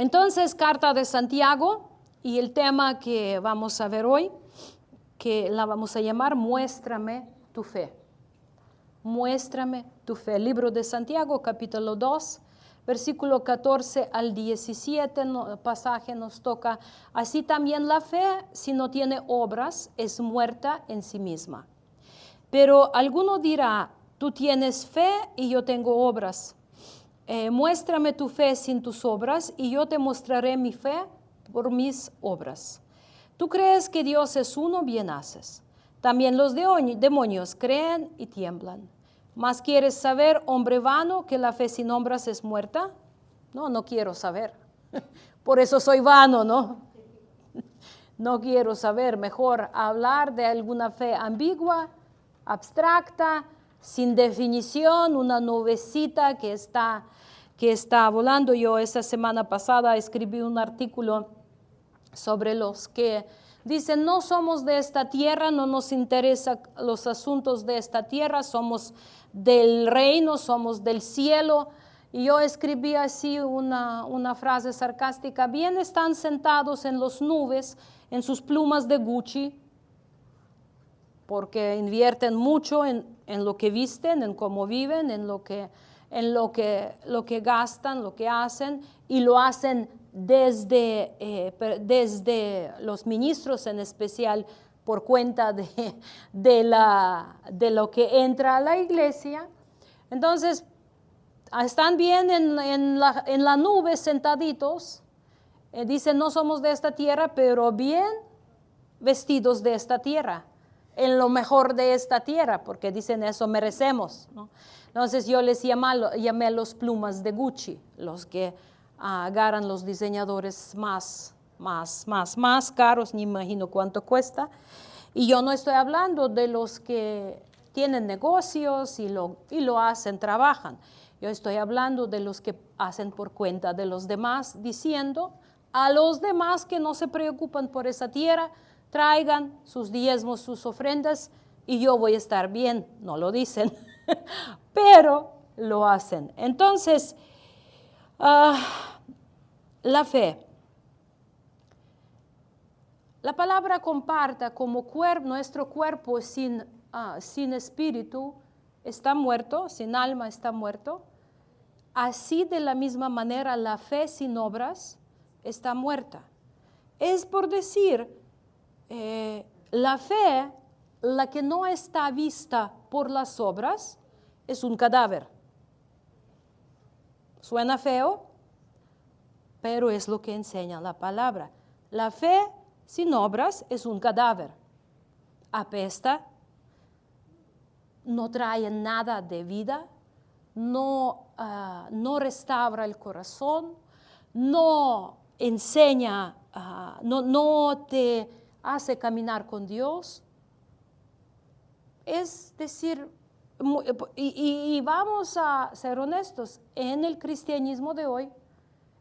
Entonces, carta de Santiago, y el tema que vamos a ver hoy, que la vamos a llamar Muéstrame tu fe. Muéstrame tu fe. Libro de Santiago, capítulo 2, versículo 14 al 17, pasaje nos toca. Así también la fe, si no tiene obras, es muerta en sí misma. Pero alguno dirá, tú tienes fe y yo tengo obras. Muéstrame tu fe sin tus obras y yo te mostraré mi fe por mis obras. Tú crees que Dios es uno, bien haces. También los demonios creen y tiemblan. ¿Más quieres saber, hombre vano, que la fe sin obras es muerta? No quiero saber. Por eso soy vano, ¿no? No quiero saber. Mejor hablar de alguna fe ambigua, abstracta, sin definición, una nubecita que está volando. Yo esta semana pasada escribí un artículo sobre los que dicen, no somos de esta tierra, no nos interesan los asuntos de esta tierra, somos del reino, somos del cielo. Y yo escribí así una frase sarcástica, bien están sentados en las nubes, en sus plumas de Gucci, porque invierten mucho en lo que visten, en cómo viven, en lo que gastan, lo que hacen, y lo hacen desde los ministros en especial, por cuenta de lo que entra a la iglesia. Entonces, están bien en la nube sentaditos, dicen no somos de esta tierra, pero bien vestidos de esta tierra, en lo mejor de esta tierra, porque dicen eso merecemos, ¿no? Entonces yo les llamé los plumas de Gucci, los que agarran los diseñadores más caros, ni imagino cuánto cuesta. Y yo no estoy hablando de los que tienen negocios y lo hacen, trabajan. Yo estoy hablando de los que hacen por cuenta de los demás, diciendo a los demás que no se preocupan por esa tierra, traigan sus diezmos, sus ofrendas, y yo voy a estar bien. No lo dicen, pero lo hacen. Entonces, la fe. La palabra comparta como nuestro cuerpo sin espíritu está muerto, sin alma está muerto. Así de la misma manera la fe sin obras está muerta. Es por decir, la fe, la que no está vista por las obras, es un cadáver. Suena feo, pero es lo que enseña la palabra. La fe sin obras es un cadáver. Apesta, no trae nada de vida, no restaura el corazón, no enseña, no te hace caminar con Dios. Es decir, y vamos a ser honestos, en el cristianismo de hoy,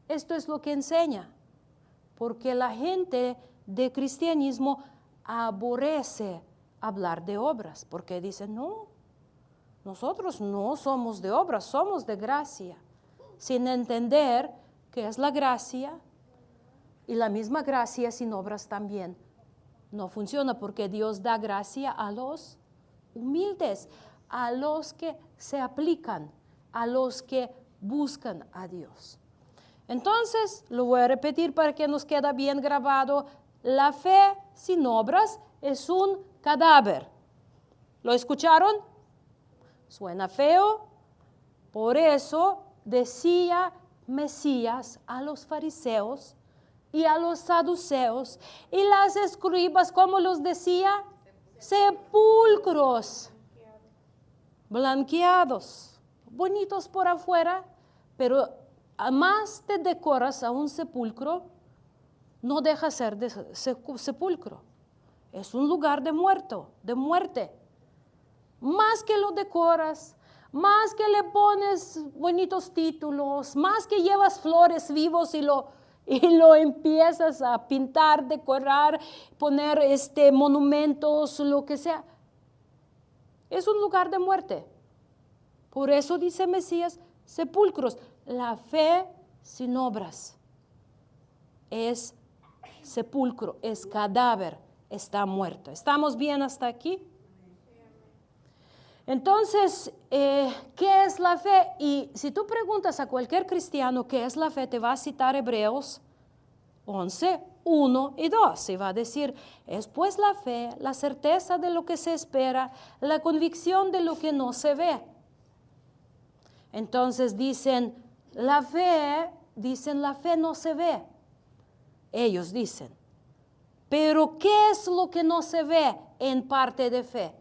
esto es lo que enseña, porque la gente de cristianismo aborrece hablar de obras, porque dicen, no, nosotros no somos de obras, somos de gracia, sin entender qué es la gracia, y la misma gracia sin obras también no funciona, porque Dios da gracia a los humildes, a los que se aplican, a los que buscan a Dios. Entonces, lo voy a repetir para que nos quede bien grabado, la fe sin obras es un cadáver. ¿Lo escucharon? Suena feo, por eso decía Mesías a los fariseos y a los saduceos y las escribas, ¿cómo los decía? Sepulcros, blanqueados, bonitos por afuera, pero más te decoras a un sepulcro, no deja ser de sepulcro. Es un lugar de muerte. Más que lo decoras, más que le pones bonitos títulos, más que llevas flores vivos y lo empiezas a pintar, decorar, poner monumentos, lo que sea. Es un lugar de muerte. Por eso dice Mesías, sepulcros, la fe sin obras. es sepulcro, es cadáver, está muerto. ¿Estamos bien hasta aquí? Entonces, ¿qué es la fe? Y si tú preguntas a cualquier cristiano qué es la fe, te va a citar Hebreos 11, 1 y 2. Y va a decir, es pues la fe, la certeza de lo que se espera, la convicción de lo que no se ve. Entonces dicen, la fe no se ve. Ellos dicen, pero ¿qué es lo que no se ve en parte de fe?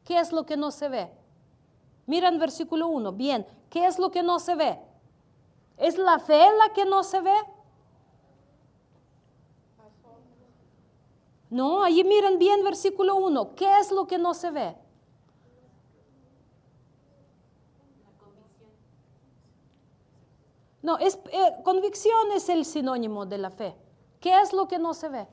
¿Qué es lo que no se ve? Miren versículo 1, bien, ¿qué es lo que no se ve? ¿Es la fe la que no se ve? No, ahí miren bien versículo 1, ¿qué es lo que no se ve? No, convicción es el sinónimo de la fe. ¿Qué es lo que no se ve?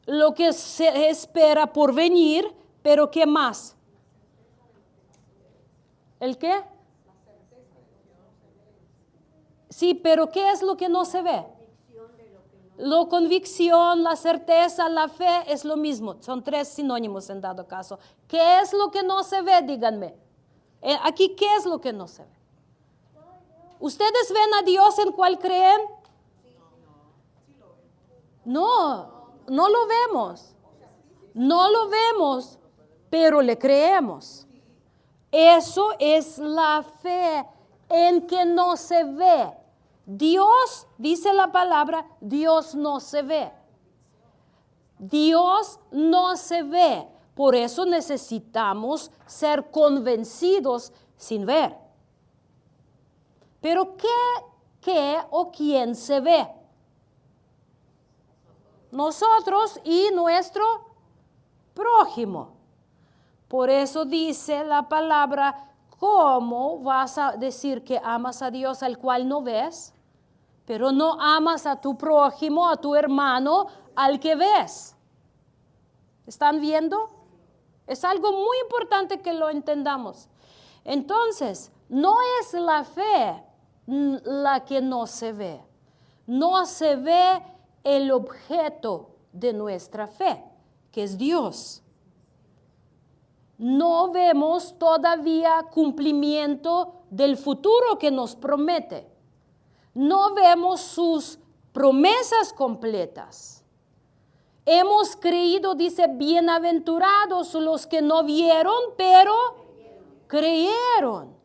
Lo que se espera por venir, pero ¿qué más? ¿El qué? Sí, pero ¿qué es lo que no se ve? La convicción, la certeza, la fe es lo mismo. Son tres sinónimos en dado caso. ¿Qué es lo que no se ve? Díganme. Aquí, ¿qué es lo que no se ve? ¿Ustedes ven a Dios en cuál creen? No, no lo vemos. No lo vemos, pero le creemos. Eso es la fe en que no se ve. Dios, dice la palabra, Dios no se ve. Dios no se ve. Por eso necesitamos ser convencidos sin ver. Pero ¿qué o quién se ve? Nosotros y nuestro prójimo. Por eso dice la palabra, ¿cómo vas a decir que amas a Dios al cual no ves? Pero no amas a tu prójimo, a tu hermano, al que ves. ¿Están viendo? Es algo muy importante que lo entendamos. Entonces, no es la fe la que no se ve. No se ve el objeto de nuestra fe, que es Dios. No vemos todavía cumplimiento del futuro que nos promete. No vemos sus promesas completas. Hemos creído, dice, bienaventurados los que no vieron, pero creyeron.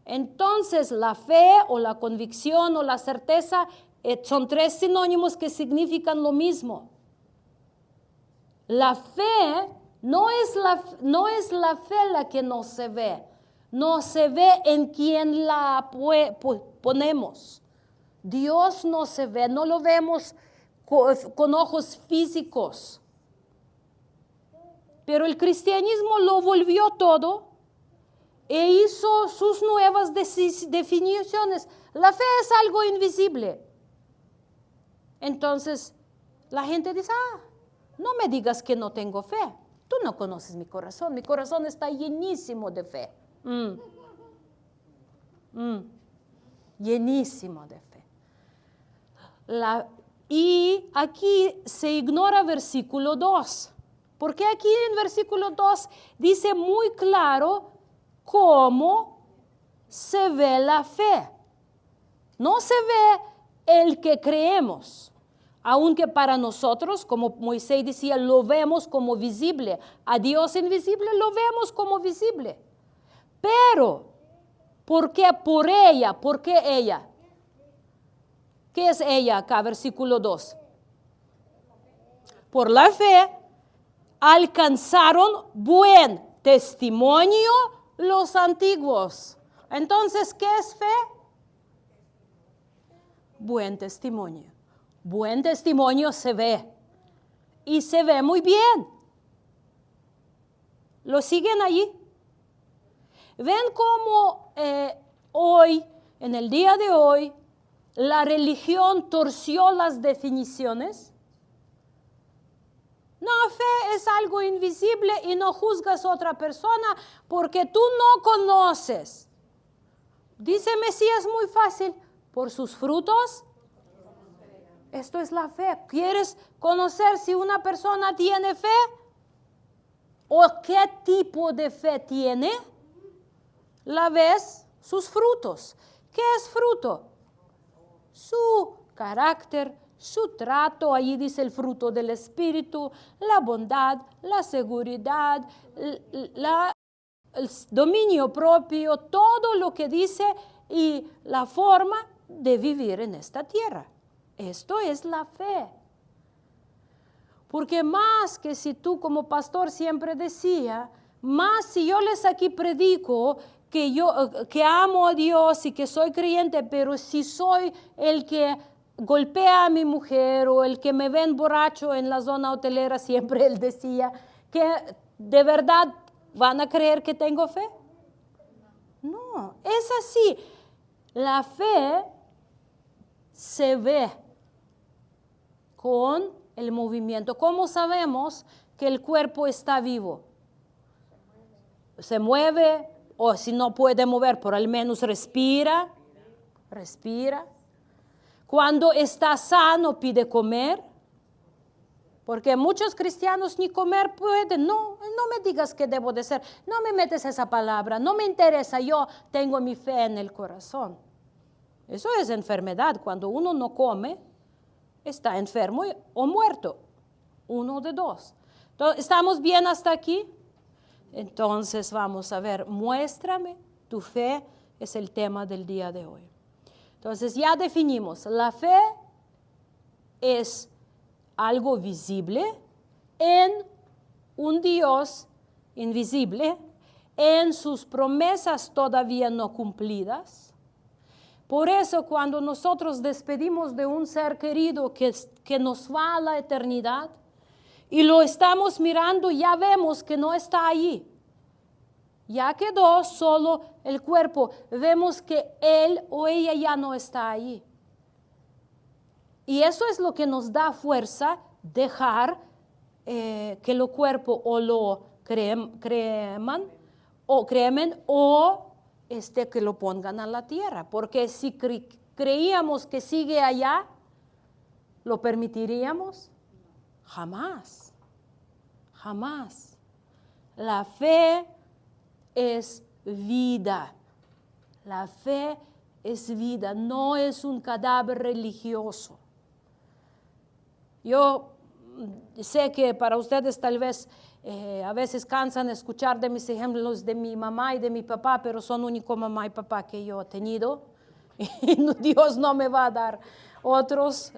Entonces, la fe o la convicción o la certeza son tres sinónimos que significan lo mismo. La fe no es la fe la que no se ve. No se ve en quien la ponemos. Dios no se ve, no lo vemos con ojos físicos. Pero el cristianismo lo volvió todo e hizo sus nuevas definiciones. La fe es algo invisible. Entonces, la gente dice, no me digas que no tengo fe. Tú no conoces mi corazón está llenísimo de fe. Llenísimo de fe. Y aquí se ignora versículo 2. Porque aquí en versículo 2 dice muy claro cómo se ve la fe. No se ve el que creemos, aunque para nosotros, como Moisés decía, lo vemos como visible. A Dios invisible lo vemos como visible. Pero, ¿por qué por ella? ¿Por qué ella? ¿Qué es ella acá, versículo 2? Por la fe alcanzaron buen testimonio los antiguos. Entonces, ¿qué es fe? Buen testimonio. Buen testimonio se ve. Y se ve muy bien. ¿Lo siguen allí? ¿Ven cómo hoy, en el día de hoy, la religión torció las definiciones? No, fe es algo invisible y no juzgas a otra persona porque tú no conoces. Dice Mesías muy fácil, por sus frutos. Esto es la fe. ¿Quieres conocer si una persona tiene fe? ¿O qué tipo de fe tiene? La ves, sus frutos. ¿Qué es fruto? Su carácter, su trato, allí dice el fruto del Espíritu, la bondad, la seguridad, el dominio propio, todo lo que dice y la forma de vivir en esta tierra. Esto es la fe. Porque más que si tú como pastor siempre decía, más si yo les aquí predico que amo a Dios y que soy creyente, pero si soy el que golpea a mi mujer o el que me ven borracho en la zona hotelera, siempre él decía, que de verdad van a creer que tengo fe. No, es así. La fe se ve con el movimiento. ¿Cómo sabemos que el cuerpo está vivo? Se mueve, o si no puede mover, por al menos respira. Cuando está sano, pide comer. Porque muchos cristianos ni comer pueden. No me digas qué debo de ser. No me metes esa palabra. No me interesa. Yo tengo mi fe en el corazón. Eso es enfermedad. Cuando uno no come, está enfermo o muerto. Uno de dos. ¿Estamos bien hasta aquí? Entonces vamos a ver, muéstrame tu fe, es el tema del día de hoy. Entonces ya definimos, la fe es algo visible en un Dios invisible, en sus promesas todavía no cumplidas. Por eso cuando nosotros despedimos de un ser querido que nos va a la eternidad, y lo estamos mirando, ya vemos que no está allí. Ya quedó solo el cuerpo. Vemos que él o ella ya no está allí. Y eso es lo que nos da fuerza, dejar que el cuerpo o lo cremen o que lo pongan a la tierra. Porque si creíamos que sigue allá, ¿lo permitiríamos? Jamás, jamás. La fe es vida. La fe es vida, no es un cadáver religioso. Yo sé que para ustedes tal vez a veces cansan escuchar de mis ejemplos de mi mamá y de mi papá, pero son único mamá y papá que yo he tenido. Y Dios no me va a dar otros.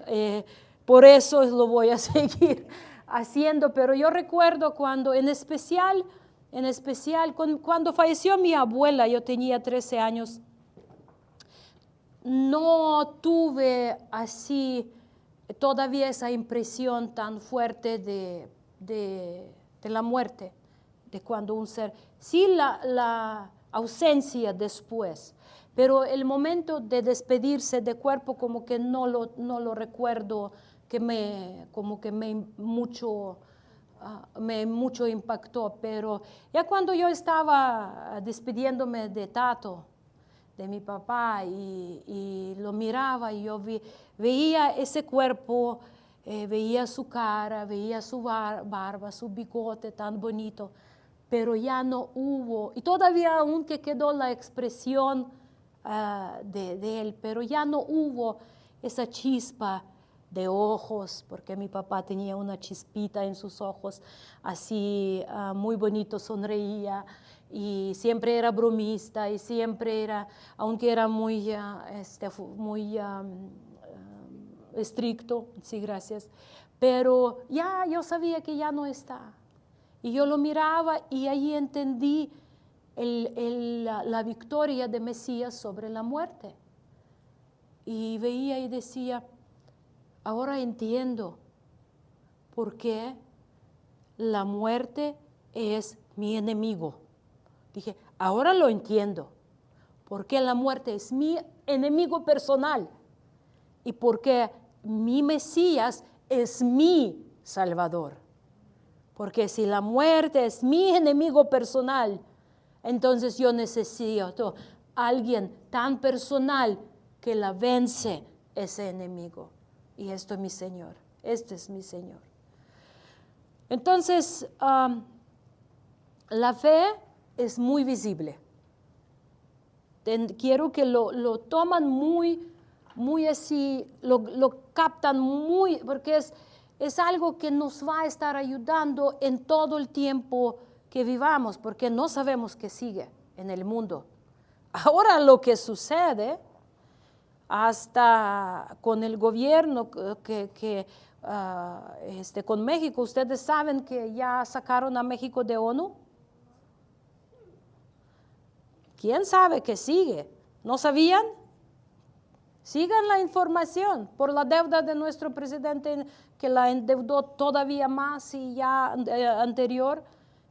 Por eso lo voy a seguir haciendo, pero yo recuerdo cuando, en especial cuando falleció mi abuela, yo tenía 13 años, no tuve así todavía esa impresión tan fuerte de la muerte, de cuando un ser, sí la ausencia después, pero el momento de despedirse de cuerpo como que no lo recuerdo, que me mucho impactó, pero ya cuando yo estaba despidiéndome de Tato, de mi papá, y lo miraba y yo veía ese cuerpo, veía su cara, veía su barba, su bigote tan bonito, pero ya no hubo, y todavía aún que quedó la expresión de él, pero ya no hubo esa chispa de ojos, porque mi papá tenía una chispita en sus ojos, así muy bonito, sonreía, y siempre era bromista, y siempre era, aunque era muy estricto, sí, gracias, pero ya yo sabía que ya no está, y yo lo miraba, y ahí entendí la victoria de Mesías sobre la muerte, y veía y decía, ahora entiendo por qué la muerte es mi enemigo. Dije, ahora lo entiendo. Por qué la muerte es mi enemigo personal. Y por qué mi Mesías es mi Salvador. Porque si la muerte es mi enemigo personal, entonces yo necesito alguien tan personal que la vence ese enemigo. Y esto es mi Señor. Este es mi Señor. Entonces, la fe es muy visible. Quiero que lo toman muy así, lo captan muy, porque es algo que nos va a estar ayudando en todo el tiempo que vivamos, porque no sabemos qué sigue en el mundo. Ahora lo que sucede, hasta con el gobierno con México, ustedes saben que ya sacaron a México de ONU. ¿Quién sabe qué sigue? ¿No sabían? Sigan la información por la deuda de nuestro presidente que la endeudó todavía más y ya anterior,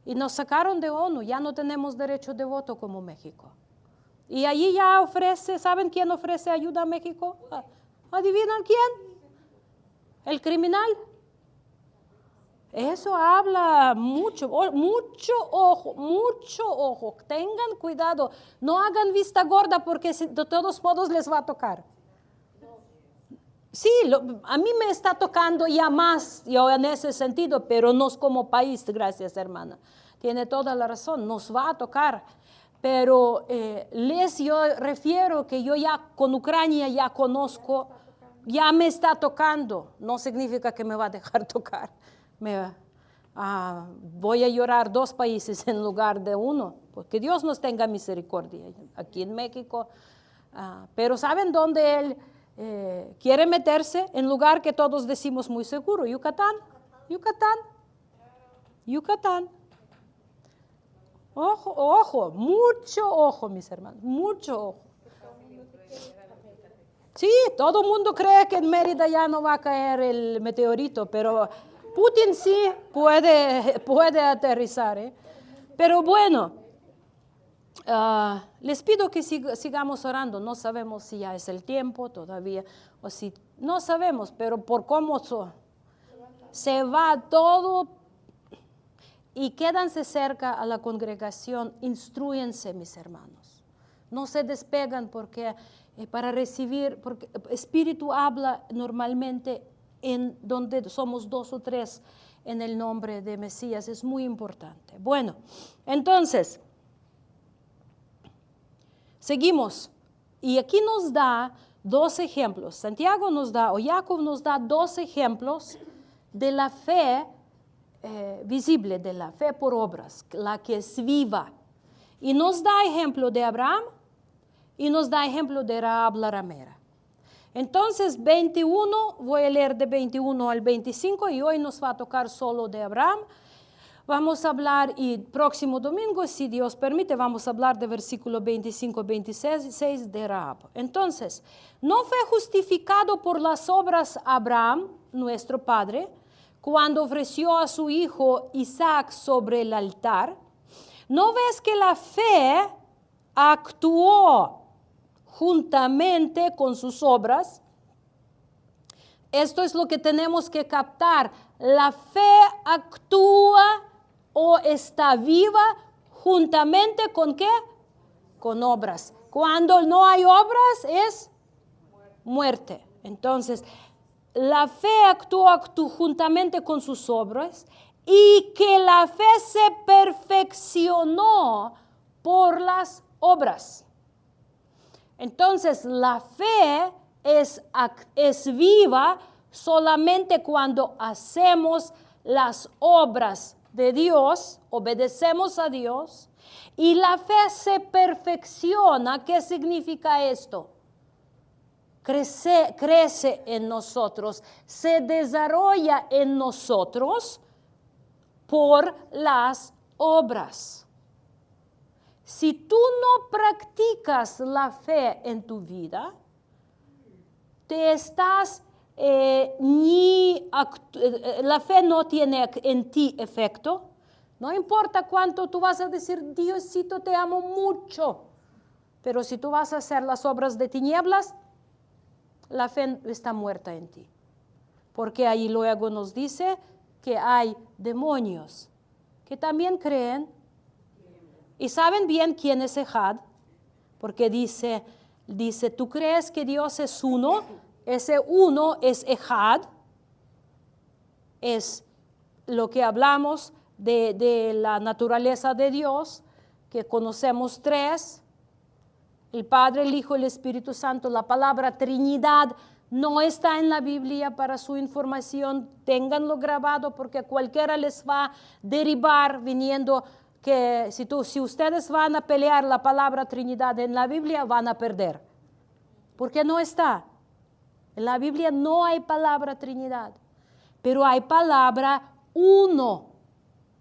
y nos sacaron de ONU, ya no tenemos derecho de voto como México. Y allí ya ofrece, ¿saben quién ofrece ayuda a México? ¿Adivinan quién? El criminal. Eso habla mucho ojo, tengan cuidado, no hagan vista gorda porque de todos modos les va a tocar. Sí, a mí me está tocando ya más yo en ese sentido, pero no es como país, gracias hermana. Tiene toda la razón, nos va a tocar. Pero yo refiero que yo ya con Ucrania ya conozco, ya me está tocando. No significa que me va a dejar tocar. Voy a llorar 2 países en lugar de 1, porque Dios nos tenga misericordia aquí en México. Pero ¿saben dónde Él quiere meterse? En lugar que todos decimos muy seguro, Yucatán. Ojo, mucho ojo, mis hermanos, mucho ojo. Sí, todo el mundo cree que en Mérida ya no va a caer el meteorito, pero Putin sí puede aterrizar. Pero bueno, les pido que sigamos orando. No sabemos si ya es el tiempo todavía, o si no sabemos, pero por cómo se va todo. Y quédanse cerca a la congregación, instrúyense, mis hermanos. No se despegan porque para recibir, porque Espíritu habla normalmente en donde somos 2 o 3 en el nombre de Mesías. Es muy importante. Bueno, entonces, seguimos. Y aquí nos da 2 ejemplos. Santiago nos da, o Jacob nos da 2 ejemplos de la fe visible, de la fe por obras, la que es viva. Y nos da ejemplo de Abraham y nos da ejemplo de Rahab la ramera. Entonces, 21, voy a leer de 21 al 25 y hoy nos va a tocar solo de Abraham. Vamos a hablar, y próximo domingo, si Dios permite, vamos a hablar de versículo 25-26 de Rahab. Entonces, ¿no fue justificado por las obras Abraham, nuestro padre, cuando ofreció a su hijo Isaac sobre el altar? ¿No ves que la fe actuó juntamente con sus obras? Esto es lo que tenemos que captar. La fe actúa o está viva juntamente ¿con qué? Con obras. Cuando no hay obras es muerte. Entonces, la fe actuó juntamente con sus obras, y que la fe se perfeccionó por las obras. Entonces, la fe es viva solamente cuando hacemos las obras de Dios, obedecemos a Dios, y la fe se perfecciona. ¿Qué significa esto? Crece en nosotros, se desarrolla en nosotros por las obras. Si tú no practicas la fe en tu vida, la fe no tiene en ti efecto. No importa cuánto tú vas a decir, Diosito, te amo mucho, pero si tú vas a hacer las obras de tinieblas, la fe está muerta en ti. Porque ahí luego nos dice que hay demonios que también creen. ¿Y saben bien quién es Ejad? porque dice, ¿tú crees que Dios es uno? Ese uno es Ejad, es lo que hablamos de la naturaleza de Dios, que conocemos tres, el Padre, el Hijo y el Espíritu Santo. La palabra Trinidad no está en la Biblia. Para su información, ténganlo grabado, porque cualquiera les va a derivar viniendo que si ustedes van a pelear la palabra Trinidad en la Biblia, van a perder, porque no está. En la Biblia no hay palabra Trinidad, pero hay palabra uno,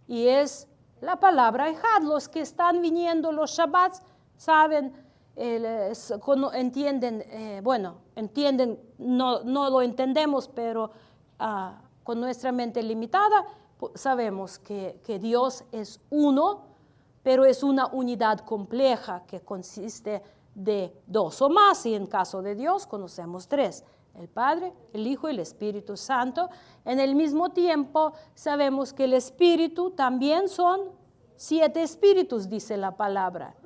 y es la palabra Ejad. Los que están viniendo los Shabbats saben, entienden, entienden, no lo entendemos, pero con nuestra mente limitada sabemos que Dios es uno, pero es una unidad compleja que consiste de dos o más, y en caso de Dios conocemos tres: el Padre, el Hijo y el Espíritu Santo. En el mismo tiempo sabemos que el Espíritu también son 7 espíritus, dice la palabra.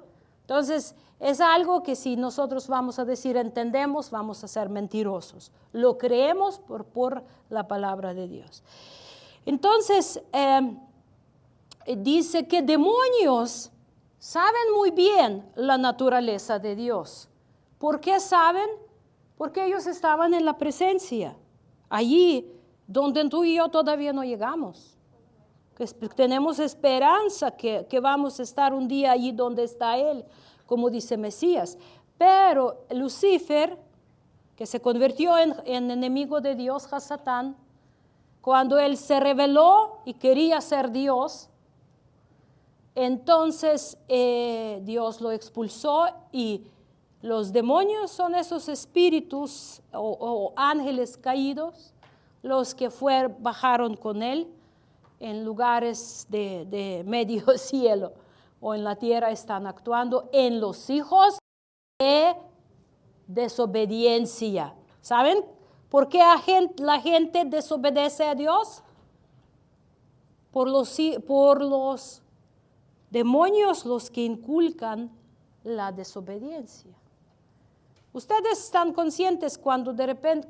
Entonces, es algo que si nosotros vamos a decir entendemos, vamos a ser mentirosos. Lo creemos por la palabra de Dios. Entonces, dice que demonios saben muy bien la naturaleza de Dios. ¿Por qué saben? Porque ellos estaban en la presencia, allí donde tú y yo todavía no llegamos. Tenemos esperanza que vamos a estar un día allí donde está Él, como dice Mesías. Pero Lucifer, que se convirtió en enemigo de Dios, Hasatán, cuando él se rebeló y quería ser Dios, entonces Dios lo expulsó, y los demonios son esos espíritus o ángeles caídos, los que bajaron con él en lugares de medio cielo o en la tierra. Están actuando en los hijos de desobediencia. ¿Saben por qué la gente desobedece a Dios? Por los demonios, los que inculcan la desobediencia. Ustedes están conscientes cuando de repente,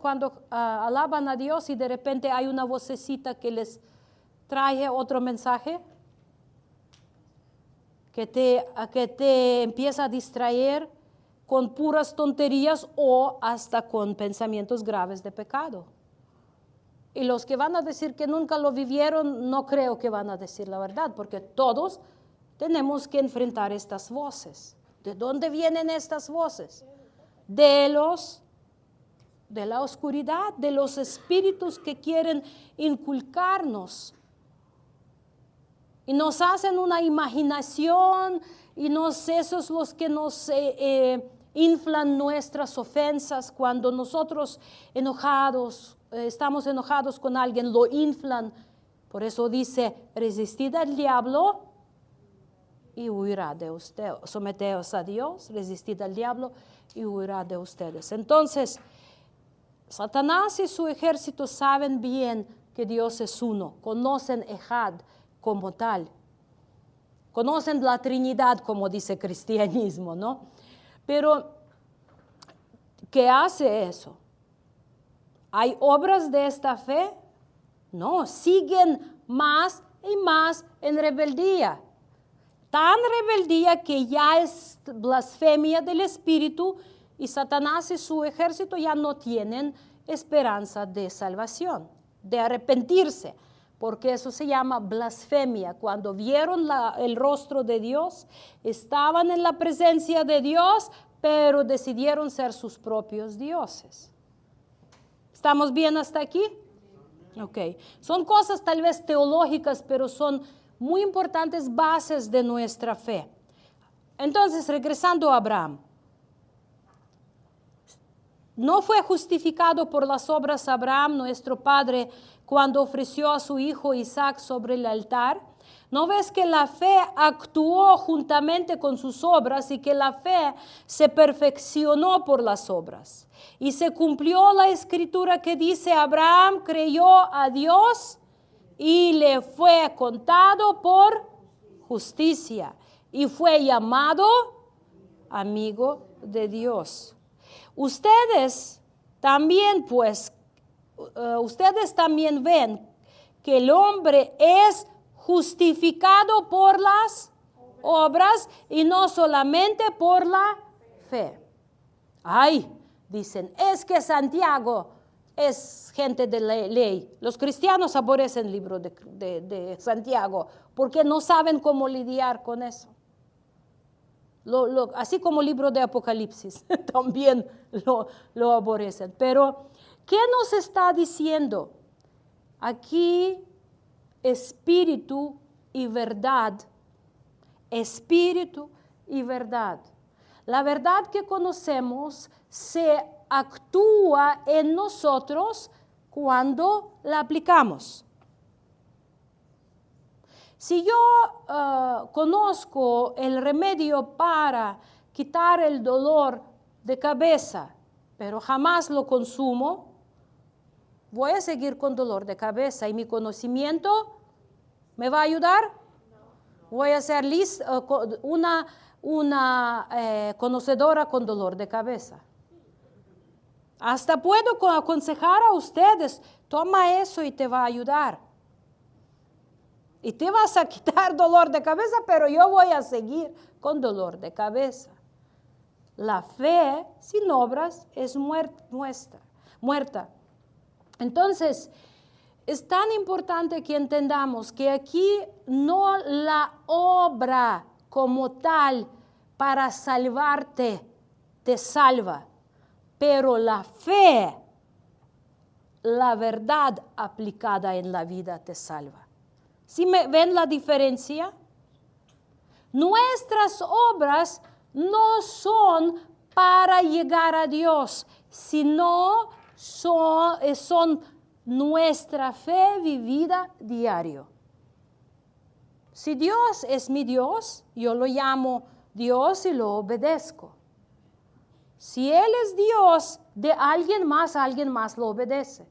alaban a Dios y de repente hay una vocecita que les trae otro mensaje, que te empieza a distraer con puras tonterías o hasta con pensamientos graves de pecado. Y los que van a decir que nunca lo vivieron, no creo que van a decir la verdad, porque todos tenemos que enfrentar estas voces. ¿De dónde vienen estas voces? De la oscuridad, de los espíritus que quieren inculcarnos. Y nos hacen una imaginación, y esos los que nos inflan nuestras ofensas. Cuando nosotros estamos enojados con alguien, lo inflan. Por eso dice, resistid al diablo y huirá de usted. Someteos a Dios, resistid al diablo y huirá de ustedes. Entonces, Satanás y su ejército saben bien que Dios es uno, conocen Ejad como tal, conocen la Trinidad, como dice el cristianismo, ¿no? Pero, ¿qué hace eso? ¿Hay obras de esta fe? No, siguen más y más en rebeldía. Tan rebeldía que ya es blasfemia del Espíritu, y Satanás y su ejército ya no tienen esperanza de salvación, de arrepentirse, porque eso se llama blasfemia. Cuando vieron el rostro de Dios, estaban en la presencia de Dios, pero decidieron ser sus propios dioses. ¿Estamos bien hasta aquí? Ok. Son cosas tal vez teológicas, pero son muy importantes bases de nuestra fe. Entonces, regresando a Abraham. ¿No fue justificado por las obras Abraham, nuestro padre, cuando ofreció a su hijo Isaac sobre el altar? ¿No ves que la fe actuó juntamente con sus obras y que la fe se perfeccionó por las obras? Y se cumplió la escritura que dice, Abraham creyó a Dios y le fue contado por justicia, y fue llamado amigo de Dios. Ustedes también, pues, ustedes también ven que el hombre es justificado por las obras y no solamente por la fe. Ay, dicen, es que Santiago es gente de la ley. Los cristianos aborrecen el libro de Santiago porque no saben cómo lidiar con eso. Así como el libro de Apocalipsis, también lo aborrecen. Pero, ¿qué nos está diciendo? Aquí, espíritu y verdad. Espíritu y verdad. La verdad que conocemos se actúa en nosotros cuando la aplicamos. Si yo conozco el remedio para quitar el dolor de cabeza, pero jamás lo consumo, voy a seguir con dolor de cabeza y mi conocimiento me va a ayudar. Voy a ser una conocedora con dolor de cabeza. Hasta puedo aconsejar a ustedes, toma eso y te va a ayudar. Y te vas a quitar dolor de cabeza, pero yo voy a seguir con dolor de cabeza. La fe sin obras es muerta. Entonces, es tan importante que entendamos que aquí no la obra como tal para salvarte te salva, pero la fe, la verdad aplicada en la vida te salva. ¿Sí ven la diferencia? Nuestras obras no son para llegar a Dios, sino son nuestra fe vivida diario. Si Dios es mi Dios, yo lo llamo Dios y lo obedezco. Si Él es Dios de alguien más lo obedece.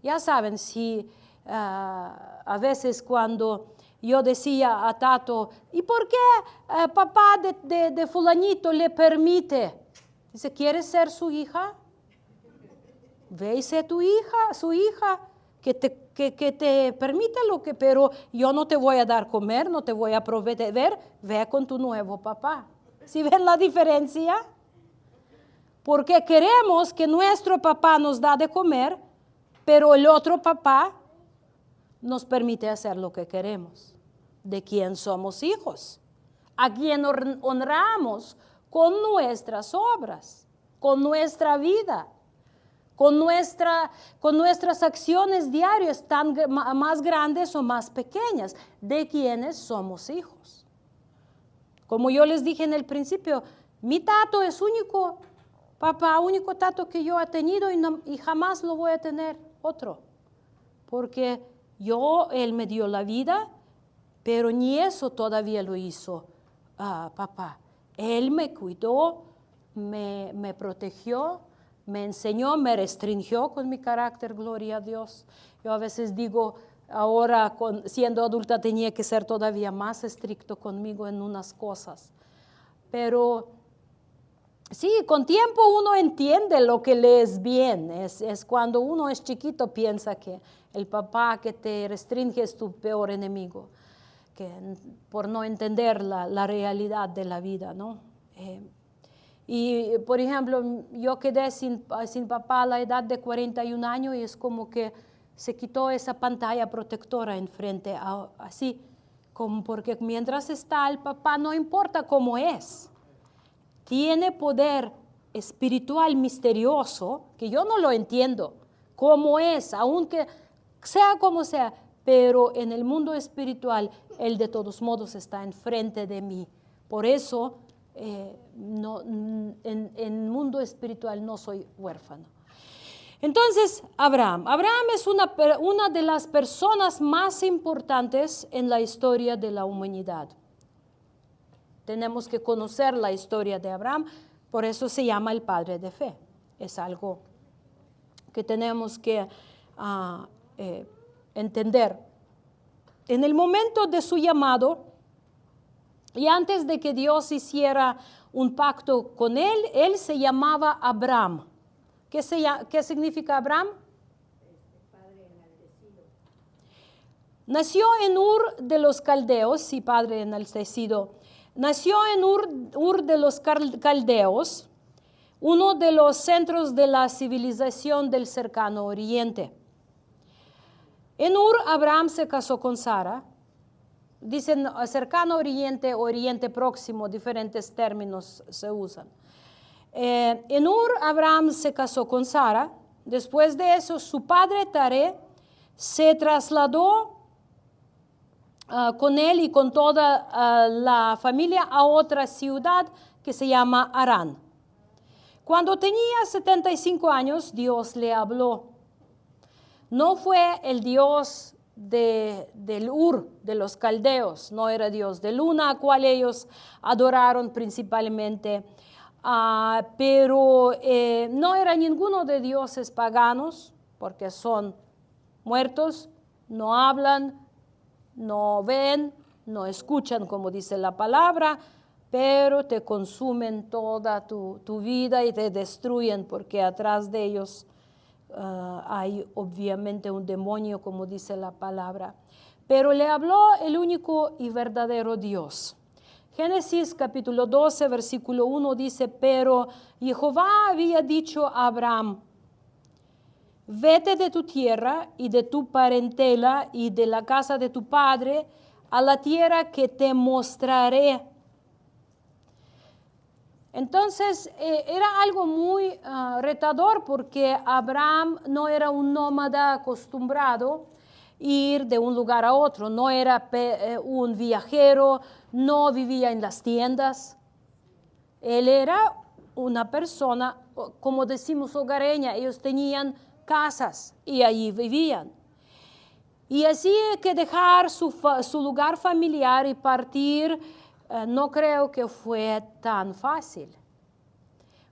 Ya saben, si a veces cuando yo decía a Tato, ¿y por qué papá de fulanito le permite? Dice, ¿quieres ser su hija? Ve y sé su hija, que te permita pero yo no te voy a dar comer, no te voy a proveer, ve con tu nuevo papá. ¿Sí ven la diferencia? Porque queremos que nuestro papá nos da de comer, pero el otro papá nos permite hacer lo que queremos. ¿De quién somos hijos? A quien honramos con nuestras obras, con nuestra vida, con nuestras acciones diarias, tan más grandes o más pequeñas, de quienes somos hijos. Como yo les dije en el principio, mi tato es único tato que yo he tenido y jamás lo voy a tener otro. Porque él me dio la vida, pero ni eso todavía lo hizo papá. Él me cuidó, me protegió, me enseñó, me restringió con mi carácter, gloria a Dios. Yo a veces digo, ahora siendo adulta tenía que ser todavía más estricto conmigo en unas cosas. Pero sí, con tiempo uno entiende lo que le es bien. Es cuando uno es chiquito piensa que el papá que te restringe es tu peor enemigo, por no entender la realidad de la vida, ¿no? Y, por ejemplo, yo quedé sin papá a la edad de 41 años y es como que se quitó esa pantalla protectora enfrente, así, como porque mientras está el papá, no importa cómo es, tiene poder espiritual misterioso, que yo no lo entiendo, cómo es, aunque sea como sea, pero en el mundo espiritual, Él de todos modos está enfrente de mí. Por eso, en el mundo espiritual no soy huérfano. Entonces, Abraham es una de las personas más importantes en la historia de la humanidad. Tenemos que conocer la historia de Abraham, por eso se llama el padre de fe. Es algo que tenemos que entender. En el momento de su llamado, Y antes de que Dios hiciera un pacto con él se llamaba Abram. ¿Qué significa Abram? Padre enaltecido. Nació en Ur de los Caldeos, sí, padre enaltecido. Nació en Ur de los Caldeos, uno de los centros de la civilización del cercano oriente. En Ur, Abraham se casó con Sara. Dicen cercano oriente, oriente próximo, diferentes términos se usan. En Ur, Abraham se casó con Sara. Después de eso, su padre Taré se trasladó con él y con toda la familia a otra ciudad que se llama Harán. Cuando tenía 75 años, Dios le habló. No fue el Dios del Ur, de los caldeos, no era Dios de luna, a cual ellos adoraron principalmente, pero no era ninguno de dioses paganos, porque son muertos, no hablan, no ven, no escuchan, como dice la palabra, pero te consumen toda tu vida y te destruyen, porque atrás de ellos hay obviamente un demonio, como dice la palabra. Pero le habló el único y verdadero Dios. Génesis capítulo 12, versículo 1 dice, pero Jehová había dicho a Abraham, vete de tu tierra y de tu parentela y de la casa de tu padre a la tierra que te mostraré. Entonces era algo muy retador porque Abraham no era un nómada acostumbrado a ir de un lugar a otro, no era un viajero, no vivía en las tiendas. Él era una persona, como decimos, hogareña. Ellos tenían casas y allí vivían. Y así que dejar su lugar familiar y partir, no creo que fue tan fácil,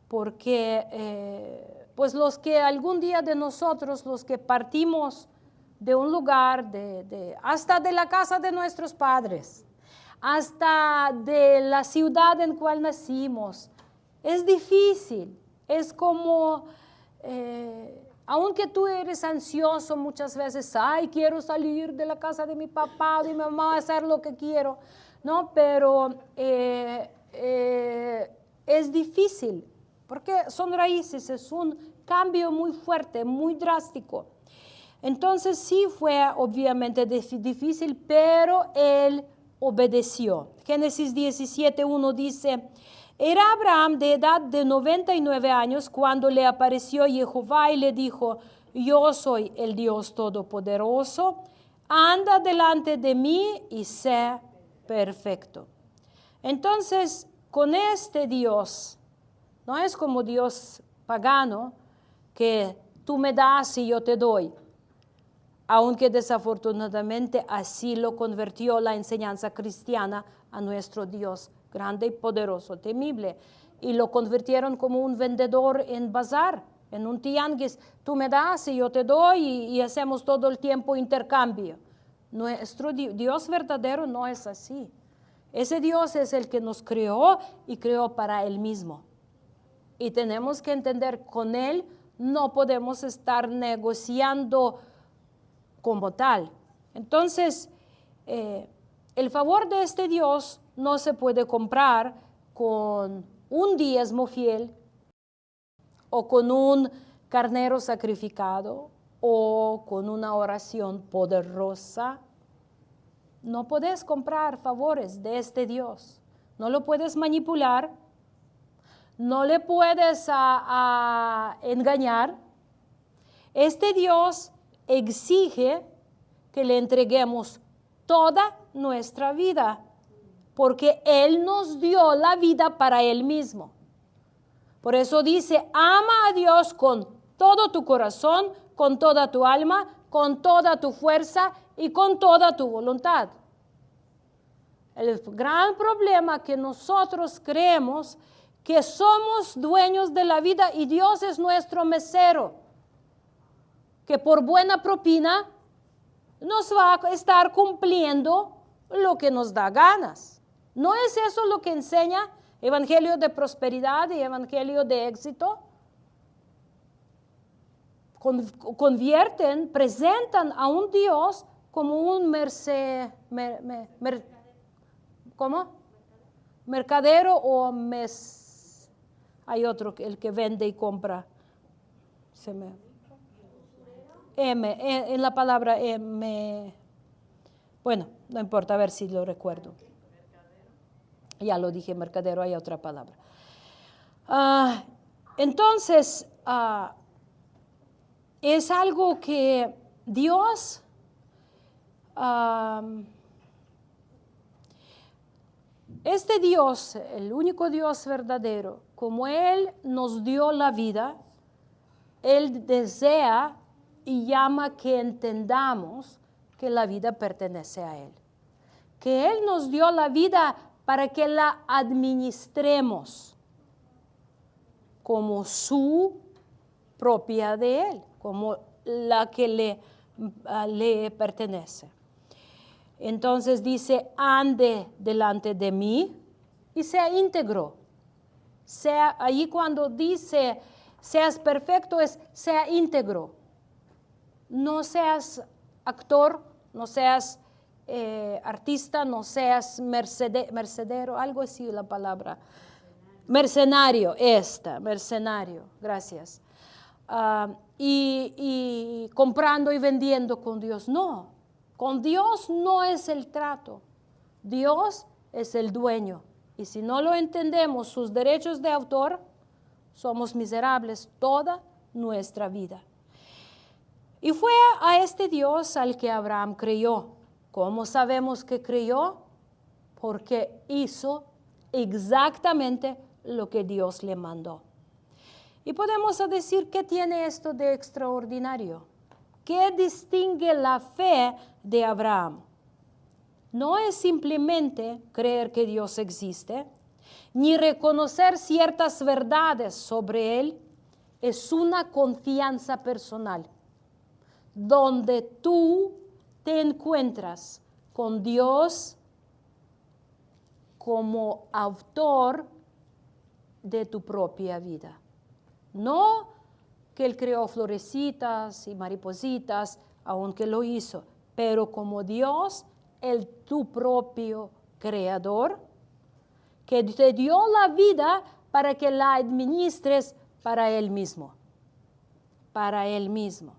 porque pues los que algún día de nosotros, los que partimos de un lugar, hasta de la casa de nuestros padres, hasta de la ciudad en cual nacimos, es difícil, es como, aunque tú eres ansioso muchas veces, ay, quiero salir de la casa de mi papá, de mi mamá, hacer lo que quiero, ¿no? Pero es difícil, porque son raíces, es un cambio muy fuerte, muy drástico. Entonces sí fue obviamente difícil, pero él obedeció. Génesis 17:1 dice, era Abraham de edad de 99 años cuando le apareció Jehová y le dijo, yo soy el Dios Todopoderoso, anda delante de mí y sé perfecto. Entonces, con este Dios, no es como Dios pagano, que tú me das y yo te doy, aunque desafortunadamente así lo convirtió la enseñanza cristiana a nuestro Dios grande y poderoso, temible, y lo convirtieron como un vendedor en bazar, en un tianguis. Tú me das y yo te doy y hacemos todo el tiempo intercambio. Nuestro Dios verdadero no es así. Ese Dios es el que nos creó y creó para Él mismo. Y tenemos que entender, con Él no podemos estar negociando como tal. Entonces, el favor de este Dios no se puede comprar con un diezmo fiel o con un carnero sacrificado o con una oración poderosa. No puedes comprar favores de este Dios. No lo puedes manipular. No le puedes engañar. Este Dios exige que le entreguemos toda nuestra vida, porque Él nos dio la vida para Él mismo. Por eso dice, ama a Dios con todo tu corazón, con toda tu alma, con toda tu fuerza y con toda tu voluntad. El gran problema que nosotros creemos que somos dueños de la vida y Dios es nuestro mesero, que por buena propina nos va a estar cumpliendo lo que nos da ganas. ¿No es eso lo que enseña evangelio de prosperidad y evangelio de éxito? Convierten, presentan a un Dios como un ¿cómo? Mercadero o hay otro, el que vende y compra. En la palabra bueno, no importa, a ver si lo recuerdo. Ya lo dije, mercadero, hay otra palabra. Entonces, es algo que Dios este Dios, el único Dios verdadero, como Él nos dio la vida, Él desea y llama que entendamos que la vida pertenece a Él. Que Él nos dio la vida para que la administremos como su propia de Él, como la que le pertenece. Entonces dice, ande delante de mí y sea íntegro. Ahí cuando dice, seas perfecto, sea íntegro. No seas actor, no seas artista, no seas mercedero, algo así la palabra. Mercenario, mercenario, gracias. Y comprando y vendiendo con Dios, no. Con Dios no es el trato. Dios es el dueño. Y si no lo entendemos, sus derechos de autor, somos miserables toda nuestra vida. Y fue a este Dios al que Abraham creyó. ¿Cómo sabemos que creyó? Porque hizo exactamente lo que Dios le mandó. Y podemos decir, ¿qué tiene esto de extraordinario? ¿Qué distingue la fe de Abraham? No es simplemente creer que Dios existe, ni reconocer ciertas verdades sobre Él, es una confianza personal, donde tú te encuentras con Dios como autor de tu propia vida. No que Él creó florecitas y maripositas, aunque lo hizo, pero como Dios, tu propio creador, que te dio la vida para que la administres para Él mismo. Para Él mismo.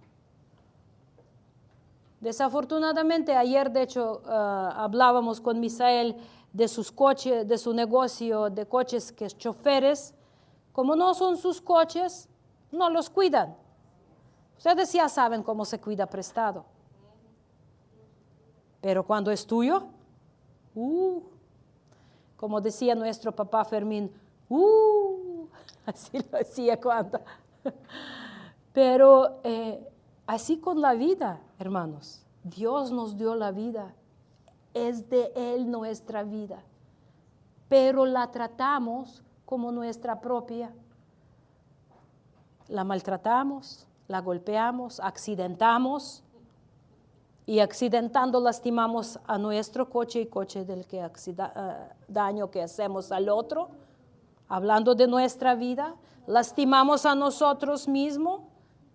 Desafortunadamente, ayer de hecho hablábamos con Misael de sus coches, de su negocio de coches que es choferes. Como no son sus coches, no los cuidan. Ustedes ya saben cómo se cuida prestado. Pero cuando es tuyo, como decía nuestro papá Fermín, así lo decía cuando. Pero así con la vida, hermanos. Dios nos dio la vida. Es de Él nuestra vida. Pero la tratamos como nuestra propia. La maltratamos, la golpeamos, accidentamos y accidentando lastimamos a nuestro coche y coche del que daño que hacemos al otro. Hablando de nuestra vida, lastimamos a nosotros mismos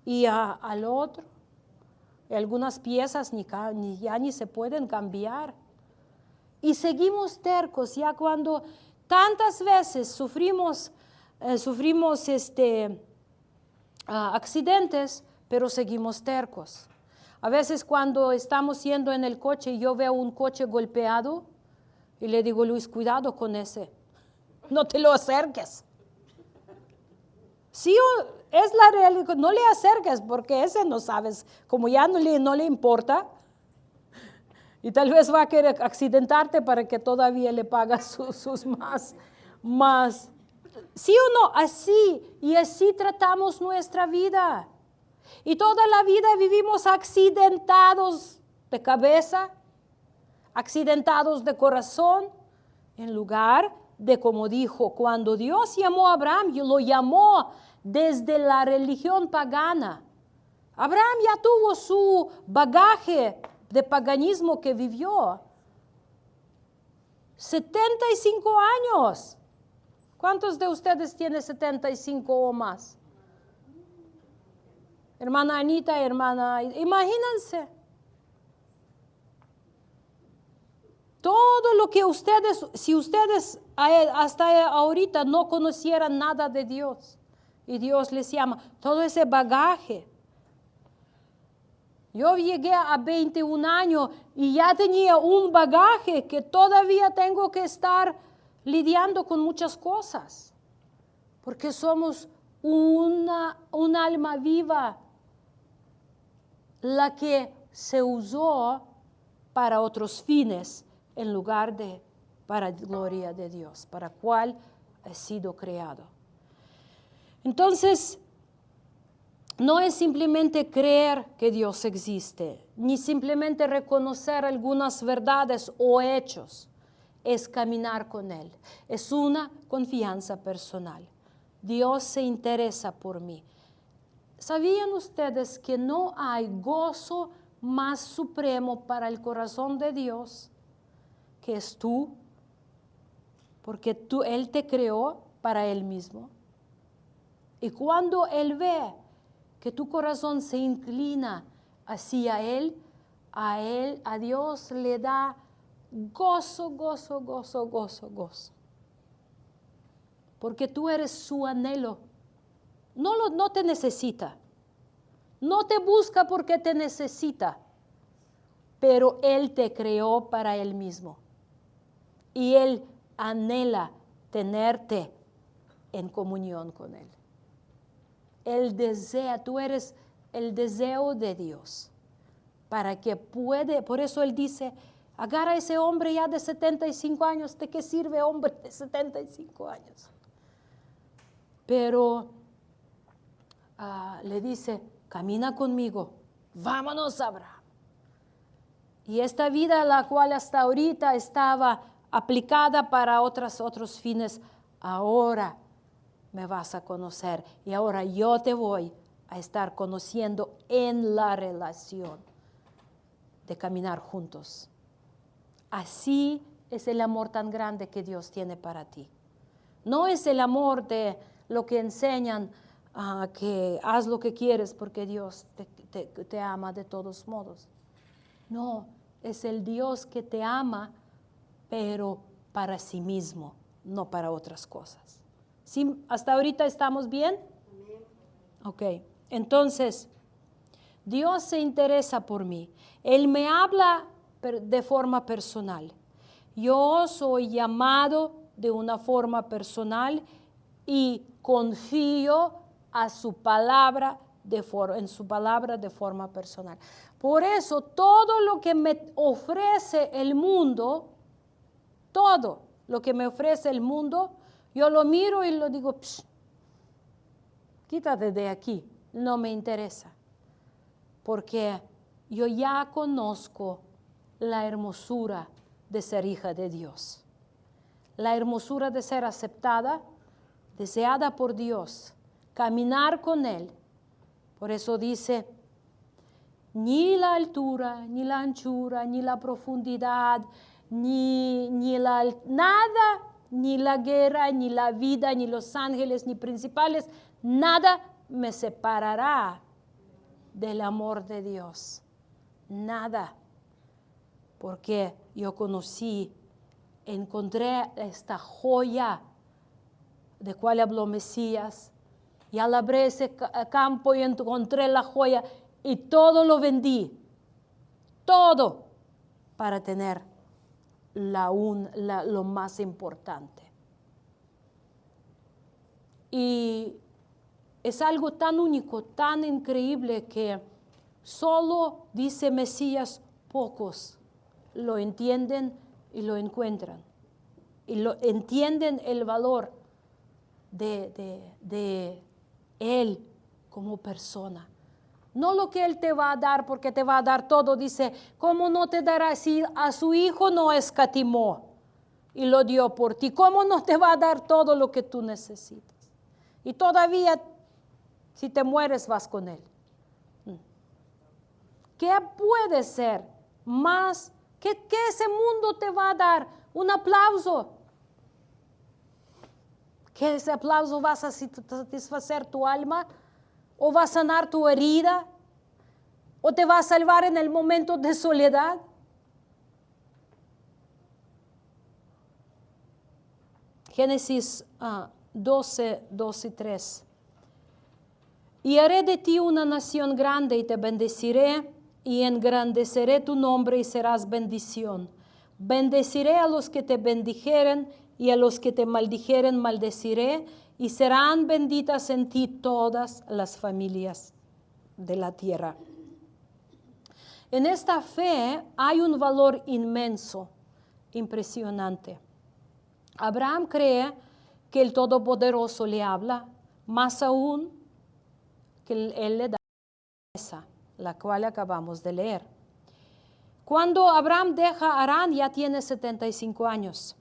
y al otro. Y algunas piezas ya ni se pueden cambiar. Y seguimos tercos ya cuando tantas veces sufrimos accidentes, pero seguimos tercos. A veces cuando estamos yendo en el coche y yo veo un coche golpeado y le digo, Luis, cuidado con ese, no te lo acerques. Sí, es la realidad, no le acerques porque ese no sabes, como ya no le importa. Y tal vez va a querer accidentarte para que todavía le pagas sus más. ¿Sí o no? Así. Y así tratamos nuestra vida. Y toda la vida vivimos accidentados de cabeza, accidentados de corazón, en lugar de, como dijo, cuando Dios llamó a Abraham, lo llamó desde la religión pagana. Abraham ya tuvo su bagaje de paganismo que vivió. 75 años. ¿Cuántos de ustedes tienen 75 o más? Hermana Anita, hermana, imagínense. Todo lo que ustedes, si ustedes hasta ahorita no conocieran nada de Dios y Dios les llama, todo ese bagaje. Yo llegué a 21 años y ya tenía un bagaje que todavía tengo que estar lidiando con muchas cosas, porque somos un alma viva, la que se usó para otros fines en lugar de para gloria de Dios, para cual ha sido creado. Entonces, no es simplemente creer que Dios existe, ni simplemente reconocer algunas verdades o hechos, es caminar con Él, es una confianza personal. Dios se interesa por mí. ¿Sabían ustedes que no hay gozo más supremo para el corazón de Dios que es tú? Porque Él te creó para Él mismo. Y cuando Él ve que tu corazón se inclina hacia Él, a Dios le da gozo, gozo, gozo, gozo, gozo. Porque tú eres su anhelo. No te necesita. No te busca porque te necesita. Pero Él te creó para Él mismo. Y Él anhela tenerte en comunión con Él. Él desea, tú eres el deseo de Dios. Para que por eso Él dice, agarra a ese hombre ya de 75 años. ¿De qué sirve hombre de 75 años? Pero le dice, camina conmigo, vámonos, Abraham. Y esta vida, la cual hasta ahorita estaba aplicada para otros fines, ahora me vas a conocer. Y ahora yo te voy a estar conociendo en la relación de caminar juntos. Así es el amor tan grande que Dios tiene para ti. No es el amor de lo que enseñan, que haz lo que quieres porque Dios te ama de todos modos. No, es el Dios que te ama, pero para sí mismo, no para otras cosas. ¿Sí? ¿Hasta ahorita estamos bien? Ok, entonces, Dios se interesa por mí. Él me habla de forma personal. Yo soy llamado de una forma personal y confío a su palabra en su palabra de forma personal. Por eso todo lo que me ofrece el mundo, todo lo que me ofrece el mundo, yo lo miro y lo digo, quítate de aquí, no me interesa. Porque yo ya conozco la hermosura de ser hija de Dios. La hermosura de ser aceptada, deseada por Dios, caminar con Él. Por eso dice, ni la altura, ni la anchura, ni la profundidad, nada, ni la guerra, ni la vida, ni los ángeles, ni principales, nada me separará del amor de Dios. Nada. Porque yo encontré esta joya de cual habló Mesías. Ya labré ese campo y encontré la joya y todo lo vendí. Todo para tener lo más importante. Y es algo tan único, tan increíble que solo, dice Mesías, pocos lo entienden y lo encuentran. Y entienden el valor de Él como persona. No lo que Él te va a dar porque te va a dar todo. Dice, ¿cómo no te dará si a su hijo no escatimó y lo dio por ti? ¿Cómo no te va a dar todo lo que tú necesitas? Y todavía, si te mueres, vas con Él. ¿Qué puede ser más? ¿Qué ese mundo te va a dar? un aplauso. ¿Que ese aplauso va a satisfacer tu alma? ¿O va a sanar tu herida? ¿O te va a salvar en el momento de soledad? Génesis 12, 2 y 3. Y haré de ti una nación grande y te bendeciré y engrandeceré tu nombre y serás bendición. Bendeciré a los que te bendijeren y a los que te maldijeren maldeciré y serán benditas en ti todas las familias de la tierra. En esta fe hay un valor inmenso, impresionante. Abraham cree que el Todopoderoso le habla, más aún que él le da la promesa, la cual acabamos de leer. Cuando Abraham deja Harán ya tiene 75 años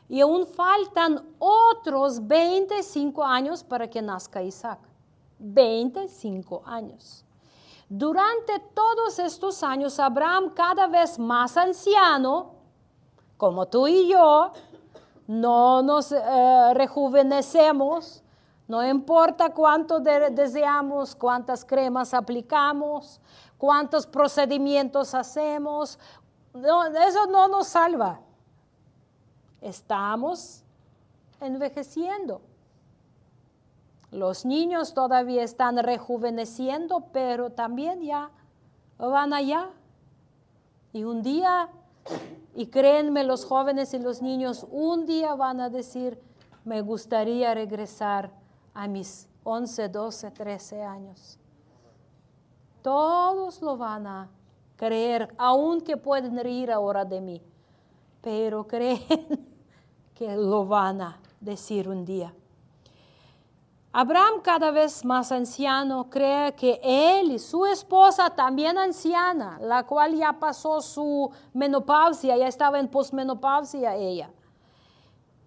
y aún faltan otros 25 años para que nazca Isaac. 25 años. Durante todos estos años, Abraham cada vez más anciano, como tú y yo, no nos rejuvenecemos, no importa cuánto deseamos, cuántas cremas aplicamos, cuántos procedimientos hacemos, no, eso no nos salva. Estamos envejeciendo. Los niños todavía están rejuveneciendo, pero también ya van allá. Y un día, y créanme, los jóvenes y los niños, un día van a decir, me gustaría regresar a mis 11, 12, 13 años. Todos lo van a creer, aunque pueden reír ahora de mí, pero creen que lo van a decir un día. Abraham, cada vez más anciano, cree que él y su esposa, también anciana, la cual ya pasó su menopausia, ya estaba en posmenopausia ella.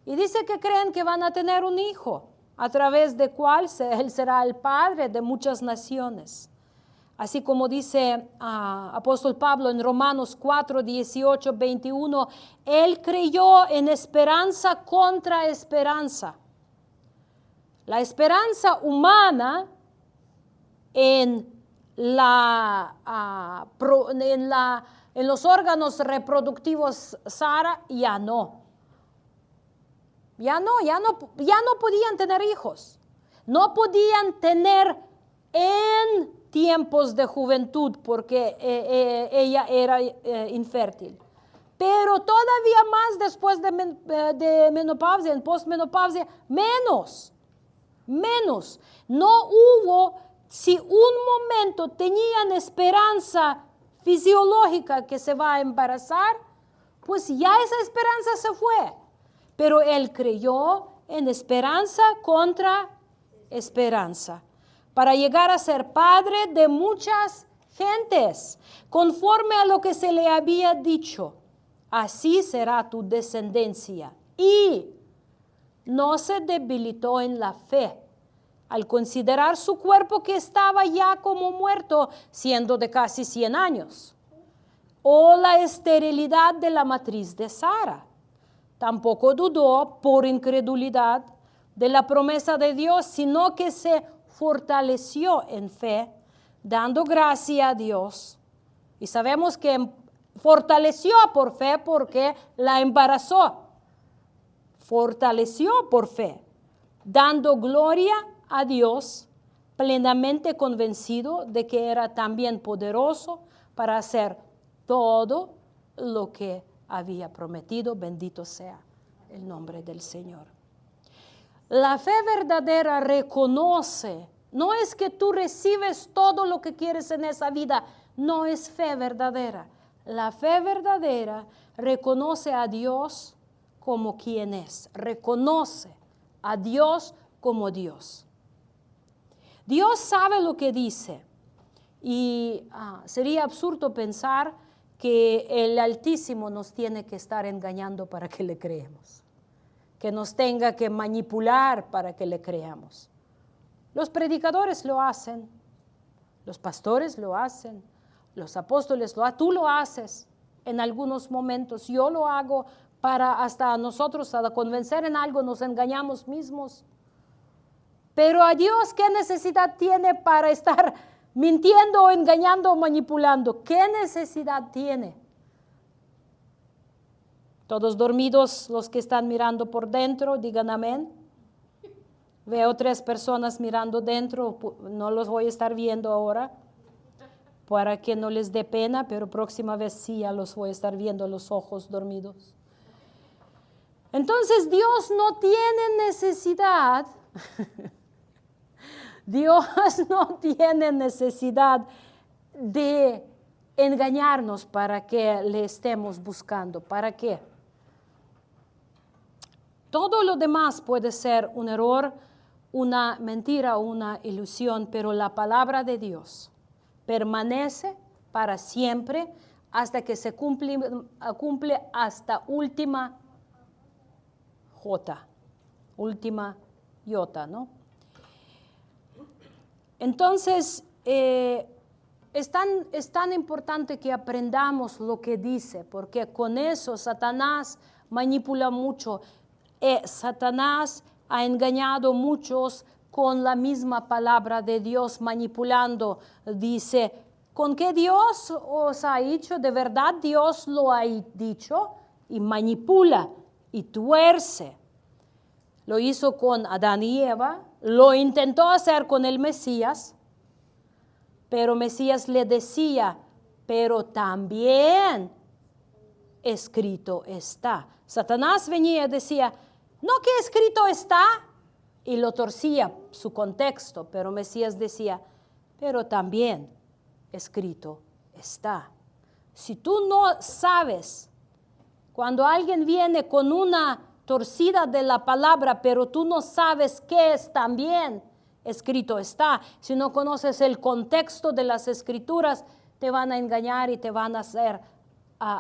Y dice que creen que van a tener un hijo, a través de cual él será el padre de muchas naciones. Así como dice apóstol Pablo en Romanos 4, 18, 21, él creyó en esperanza contra esperanza. La esperanza humana en los órganos reproductivos Sara ya no podían tener hijos. No podían tener en tiempos de juventud porque ella era infértil. Pero todavía más después de menopausia, en posmenopausia, menos. No hubo, si un momento tenían esperanza fisiológica que se va a embarazar, pues ya esa esperanza se fue. Pero él creyó en esperanza contra esperanza, para llegar a ser padre de muchas gentes, conforme a lo que se le había dicho. Así será tu descendencia. Y no se debilitó en la fe, al considerar su cuerpo que estaba ya como muerto, siendo de casi 100 años, o la esterilidad de la matriz de Sara. Tampoco dudó por incredulidad de la promesa de Dios, sino que se fortaleció en fe, dando gracia a Dios. Y sabemos que fortaleció por fe porque la embarazó. Fortaleció por fe, dando gloria a Dios, plenamente convencido de que era también poderoso para hacer todo lo que había prometido. Bendito sea el nombre del Señor. La fe verdadera reconoce, no es que tú recibes todo lo que quieres en esa vida, no es fe verdadera. La fe verdadera reconoce a Dios como quien es, reconoce a Dios como Dios. Dios sabe lo que dice y sería absurdo pensar que el Altísimo nos tiene que estar engañando para que le creemos, que nos tenga que manipular para que le creamos. Los predicadores lo hacen, los pastores lo hacen, los apóstoles lo hacen, tú lo haces en algunos momentos, yo lo hago para hasta nosotros, a convencer en algo, nos engañamos mismos. Pero a Dios, ¿qué necesidad tiene para estar mintiendo, engañando o manipulando? ¿Qué necesidad tiene? Todos dormidos los que están mirando por dentro, digan amén. Veo 3 personas mirando dentro, no los voy a estar viendo ahora para que no les dé pena, pero próxima vez sí ya los voy a estar viendo los ojos dormidos. Entonces Dios no tiene necesidad, Dios no tiene necesidad de engañarnos para que le estemos buscando. ¿Para qué? Todo lo demás puede ser un error, una mentira o una ilusión, pero la palabra de Dios permanece para siempre hasta que se cumple hasta última jota, última iota, ¿no? Entonces, es tan importante que aprendamos lo que dice, porque con eso Satanás manipula mucho. Satanás ha engañado a muchos con la misma palabra de Dios, manipulando. Dice, ¿con qué Dios os ha dicho? ¿De verdad Dios lo ha dicho? Y manipula y tuerce. Lo hizo con Adán y Eva, lo intentó hacer con el Mesías, pero Mesías le decía, pero también escrito está. Satanás venía y decía, ¿no que escrito está? Y lo torcía su contexto, pero Mesías decía, pero también escrito está. Si tú no sabes, cuando alguien viene con una torcida de la palabra, pero tú no sabes qué es también escrito está, si no conoces el contexto de las escrituras, te van a engañar y te van a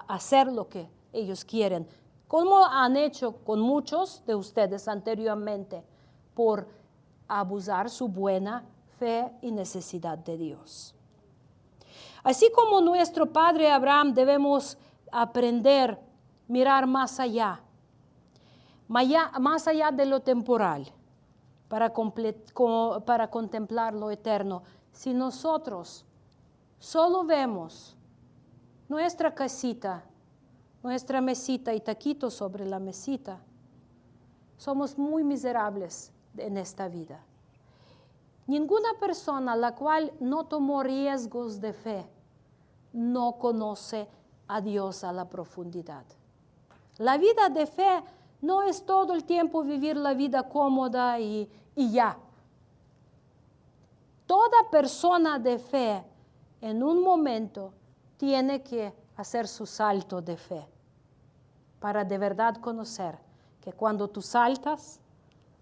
hacer lo que ellos quieren, como han hecho con muchos de ustedes anteriormente, por abusar su buena fe y necesidad de Dios. Así como nuestro padre Abraham, debemos aprender, mirar más allá de lo temporal, para contemplar lo eterno. Si nosotros solo vemos nuestra casita, nuestra mesita y taquitos sobre la mesita, somos muy miserables en esta vida. Ninguna persona la cual no tomó riesgos de fe no conoce a Dios a la profundidad. La vida de fe no es todo el tiempo vivir la vida cómoda y ya. Toda persona de fe en un momento tiene que hacer su salto de fe para de verdad conocer que cuando tú saltas,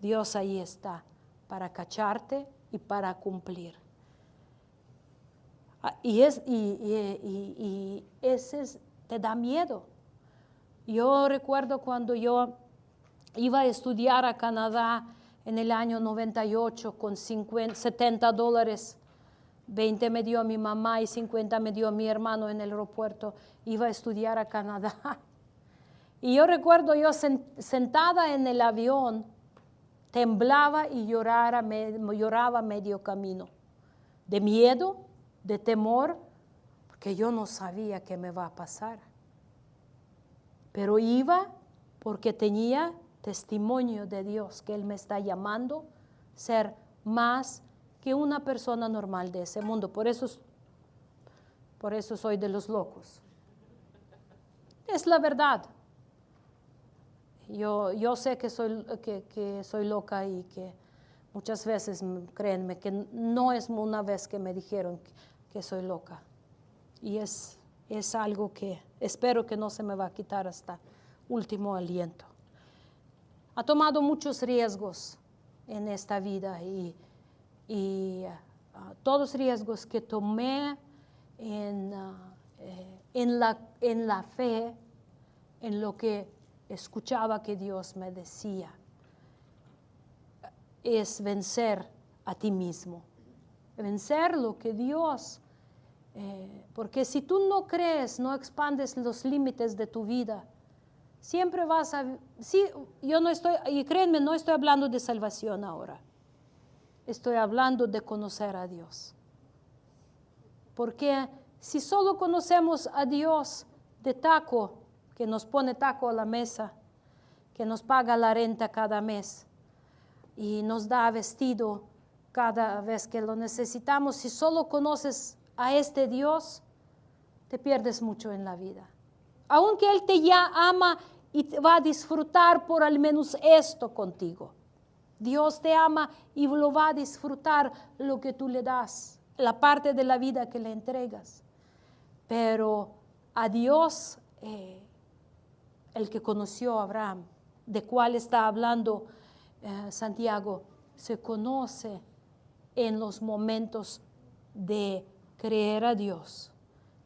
Dios ahí está para cacharte y para cumplir. Y ese te da miedo. Yo recuerdo cuando yo iba a estudiar a Canadá en el año 98 con $70. 20 me dio mi mamá y 50 me dio mi hermano en el aeropuerto. Iba a estudiar a Canadá. Y yo recuerdo yo sentada en el avión, temblaba y lloraba medio camino. De miedo, de temor, porque yo no sabía qué me va a pasar. Pero iba porque tenía testimonio de Dios, que Él me está llamando a ser más que una persona normal de ese mundo. Por eso soy de los locos. Es la verdad. Yo sé que soy loca y que muchas veces, créanme, que no es una vez que me dijeron que soy loca. Y es algo que espero que no se me va a quitar hasta último aliento. Ha tomado muchos riesgos en esta vida y todos los riesgos que tomé en la fe, en lo que escuchaba que Dios me decía, es vencer a ti mismo, vencer lo que Dios, porque si tú no crees, no expandes los límites de tu vida, siempre vas a... Sí, yo no estoy, y créanme, no estoy hablando de salvación ahora. Estoy hablando de conocer a Dios. Porque si solo conocemos a Dios de taco, que nos pone taco a la mesa, que nos paga la renta cada mes y nos da vestido cada vez que lo necesitamos, si solo conoces a este Dios, te pierdes mucho en la vida. Aunque Él te ya ama y te va a disfrutar por al menos esto contigo. Dios te ama y lo va a disfrutar lo que tú le das, la parte de la vida que le entregas. Pero a Dios, el que conoció a Abraham, de cuál está hablando Santiago, se conoce en los momentos de creer a Dios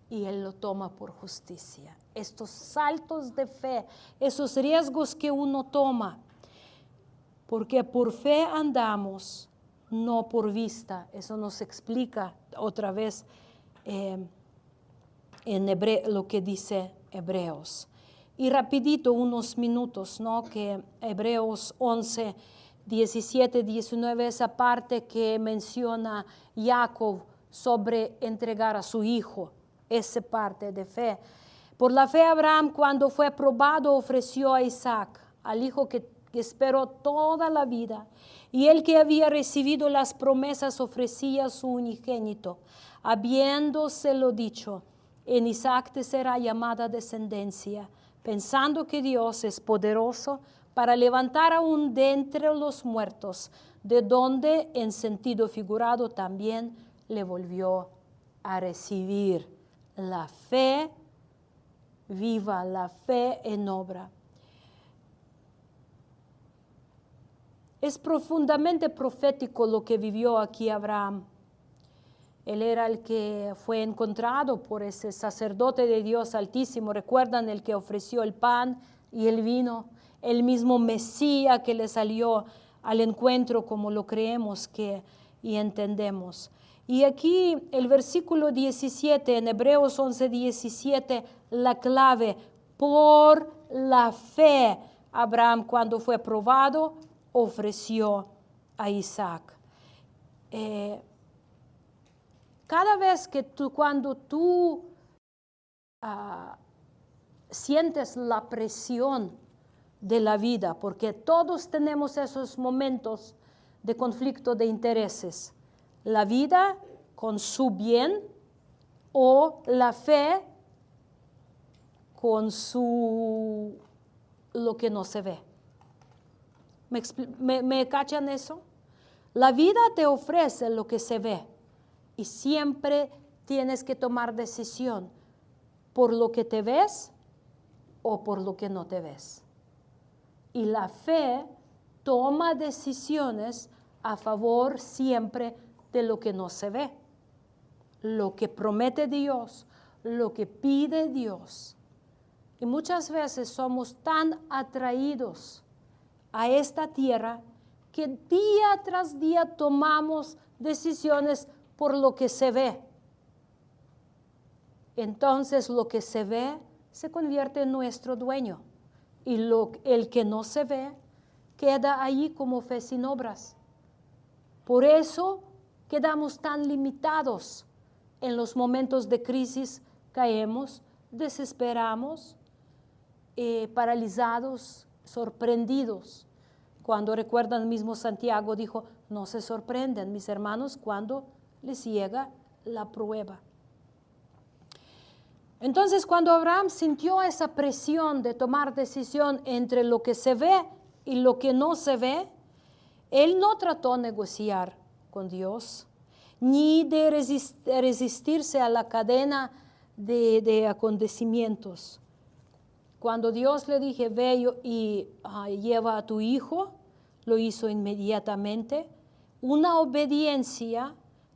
y Él lo toma por justicia. Estos saltos de fe, esos riesgos que uno toma, porque por fe andamos, no por vista. Eso nos explica otra vez en lo que dice Hebreos. Y rapidito, unos minutos, ¿no? Que Hebreos 11, 17, 19, esa parte que menciona Jacob sobre entregar a su hijo, esa parte de fe. Por la fe Abraham, cuando fue probado, ofreció a Isaac, al hijo que esperó toda la vida, y el que había recibido las promesas ofrecía a su unigénito, habiéndoselo dicho: en Isaac te será llamada descendencia, pensando que Dios es poderoso para levantar aún de entre los muertos, de donde en sentido figurado también le volvió a recibir. La fe viva, la fe en obra. Es profundamente profético lo que vivió aquí Abraham. Él era el que fue encontrado por ese sacerdote de Dios Altísimo. ¿Recuerdan? El que ofreció el pan y el vino. El mismo Mesías que le salió al encuentro como lo creemos y entendemos. Y aquí el versículo 17, en Hebreos 11, 17, la clave: por la fe, Abraham, cuando fue probado, ofreció a Isaac. Cada vez que cuando tú sientes la presión de la vida, porque todos tenemos esos momentos de conflicto de intereses, la vida con su bien o la fe con lo que no se ve. ¿Me cachan eso? La vida te ofrece lo que se ve y siempre tienes que tomar decisión por lo que te ves o por lo que no te ves. Y la fe toma decisiones a favor siempre de lo que no se ve, lo que promete Dios, lo que pide Dios. Y muchas veces somos tan atraídos a esta tierra que día tras día tomamos decisiones por lo que se ve. Entonces lo que se ve se convierte en nuestro dueño y el que no se ve queda ahí como fe sin obras. Por eso quedamos tan limitados. En los momentos de crisis caemos, desesperamos, paralizados, sorprendidos. Cuando recuerdan, mismo Santiago dijo: no se sorprenden, mis hermanos, cuando les llega la prueba. Entonces, cuando Abraham sintió esa presión de tomar decisión entre lo que se ve y lo que no se ve, él no trató de negociar con Dios, ni de resistirse a la cadena de acontecimientos. Cuando Dios le dije: ve y lleva a tu hijo, lo hizo inmediatamente. Una obediencia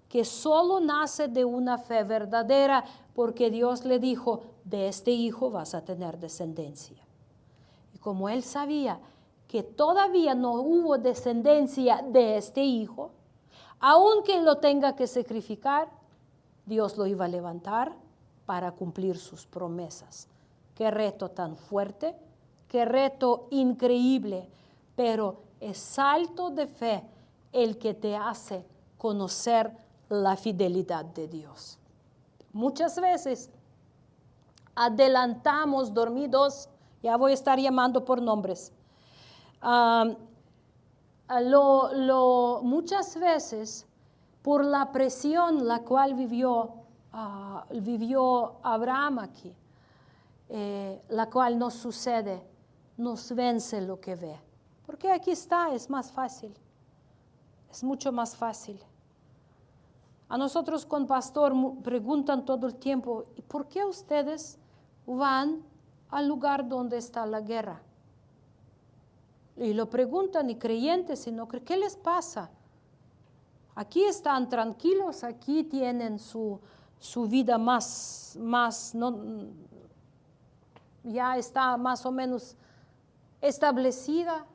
que solo nace de una fe verdadera, porque Dios le dijo: de este hijo vas a tener descendencia. Y como él sabía que todavía no hubo descendencia de este hijo, aunque lo tenga que sacrificar, Dios lo iba a levantar para cumplir sus promesas. Qué reto tan fuerte, qué reto increíble, pero es salto de fe el que te hace conocer la fidelidad de Dios. Muchas veces adelantamos dormidos, ya voy a estar llamando por nombres. Muchas veces por la presión la cual vivió Abraham aquí, la cual nos sucede, nos vence lo que ve. Porque aquí está, es más fácil, es mucho más fácil. A nosotros con pastor preguntan todo el tiempo, ¿y por qué ustedes van al lugar donde está la guerra? Y lo preguntan y creyentes y no creen, ¿qué les pasa? Aquí están tranquilos, aquí tienen su vida más ya está más o menos establecida.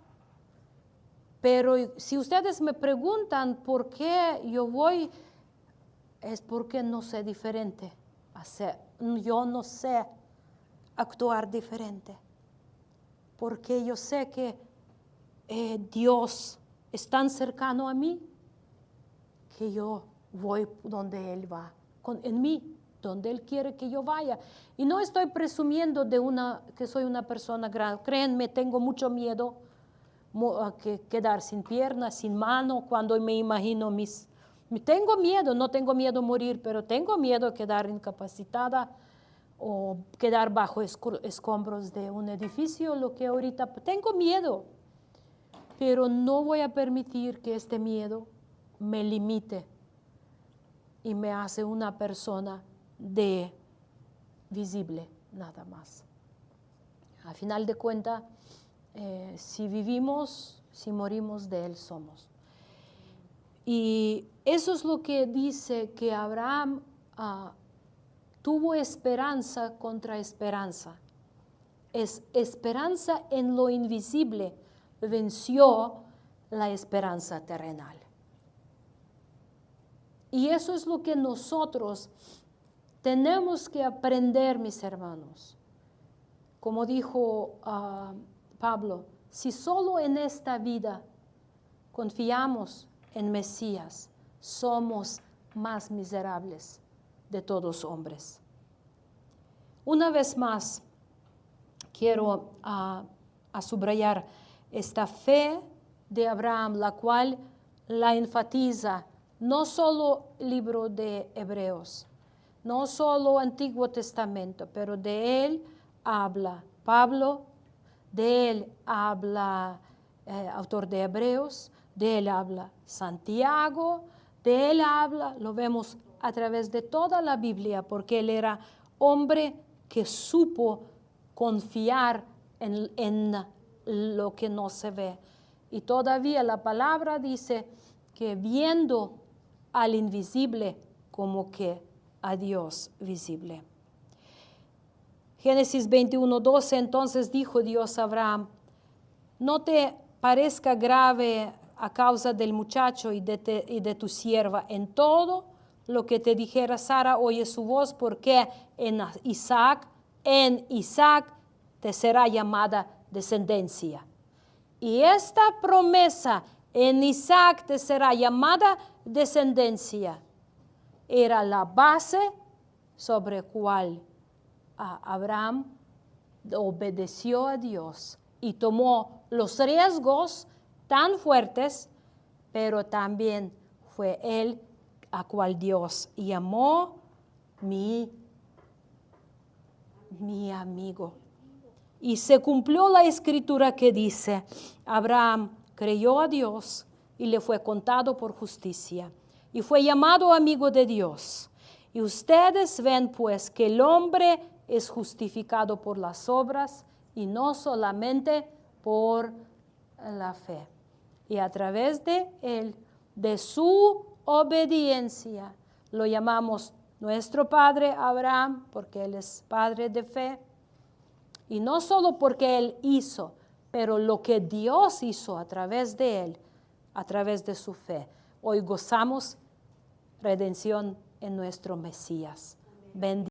Pero si ustedes me preguntan por qué yo voy, es porque no sé diferente hacer. Yo no sé actuar diferente. Porque yo sé que Dios es tan cercano a mí que yo voy donde Él va, en mí, donde Él quiere que yo vaya. Y no estoy presumiendo que soy una persona grande. Créanme, tengo mucho miedo que quedar sin piernas, sin mano, cuando me imagino tengo miedo, no tengo miedo a morir, pero tengo miedo a quedar incapacitada o quedar bajo escombros de un edificio, lo que ahorita tengo miedo, pero no voy a permitir que este miedo me limite y me hace una persona visible, nada más. A final de cuentas, si vivimos, si morimos, de Él somos. Y eso es lo que dice que Abraham tuvo esperanza contra esperanza. Es esperanza en lo invisible, venció la esperanza terrenal. Y eso es lo que nosotros tenemos que aprender, mis hermanos. Como dijo Pablo, si solo en esta vida confiamos en Mesías, somos más miserables de todos hombres. Una vez más, quiero subrayar esta fe de Abraham, la cual la enfatiza no solo el libro de Hebreos, no solo Antiguo Testamento, pero de él habla Pablo, de él habla autor de Hebreos, de él habla Santiago, de él habla, lo vemos a través de toda la Biblia, porque él era hombre que supo confiar en lo que no se ve. Y todavía la palabra dice que viendo al invisible como que a Dios visible. Génesis 21:12, entonces dijo Dios a Abraham, no te parezca grave a causa del muchacho y de tu sierva. En todo lo que te dijera Sara, oye su voz, porque en Isaac te será llamada descendencia. Y esta promesa, en Isaac te será llamada descendencia, era la base sobre cual Abraham obedeció a Dios y tomó los riesgos tan fuertes, pero también fue él a cual Dios llamó mi amigo. Y se cumplió la escritura que dice, Abraham creyó a Dios y le fue contado por justicia y fue llamado amigo de Dios. Y ustedes ven pues que el hombre es justificado por las obras y no solamente por la fe. Y a través de él, de su obediencia, lo llamamos nuestro padre Abraham, porque él es padre de fe. Y no solo porque él hizo, pero lo que Dios hizo a través de él, a través de su fe. Hoy gozamos redención en nuestro Mesías. Bendito.